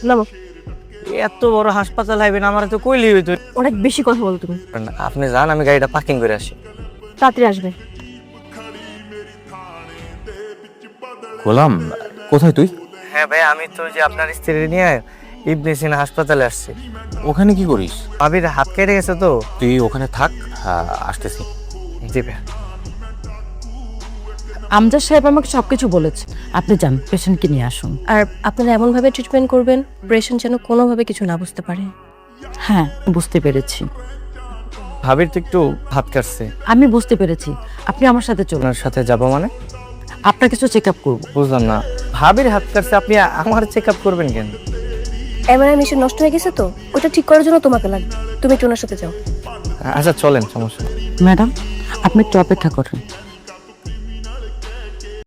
নামো। এত বড় হাসপাতাল আইবেন আমার তো কইলি হইতো। অনেক বেশি কথা বলো তুমি। আপনি যান, আমি গাড়িটা পার্কিং করে আসি। তাড়াতাড়ি আসবে। গোলাম, কোথায় তুই? হ্যাঁ ভাই, আমি তো যে আপনার স্ত্রী নিয়ে ইবনে সিনা হাসপাতালে আসছি। ওখানে কি করিস? ভাবির হাত কেটে গেছে তো। তুই ওখানে থাক, আসতেছি। জি ভাই। আমজাদ সাহেব আমাকে সবকিছু বলেছে। আপনি যান, পেশেন্টকে নিয়ে আসুন। আর আপনারা এমনভাবে ট্রিটমেন্ট করবেন পেশেন্ট যেন কোনোভাবে কিছু না বুঝতে পারে। হ্যাঁ, বুঝতে পেরেছি। ভাবির তো একটু হাত কাটছে। আমি বুঝতে পেরেছি। আপনি আমার সাথে চলুন। আপনার সাথে যাব মানে? আপনার কিছু চেক আপ করবো। বুঝলাম না, ভাবির হাত কাটছে, আপনি আমার চেক আপ করবেন কেন? এমআরআই মেশিন নষ্ট হয়ে গেছে তো, ওটা ঠিক করার জন্য তোমাকে লাগবে। তুমি একটু ওনার সাথে যাও। আচ্ছা চলেন, সমস্যা নেই। ম্যাডাম, আপনি একটু অপেক্ষা করেন।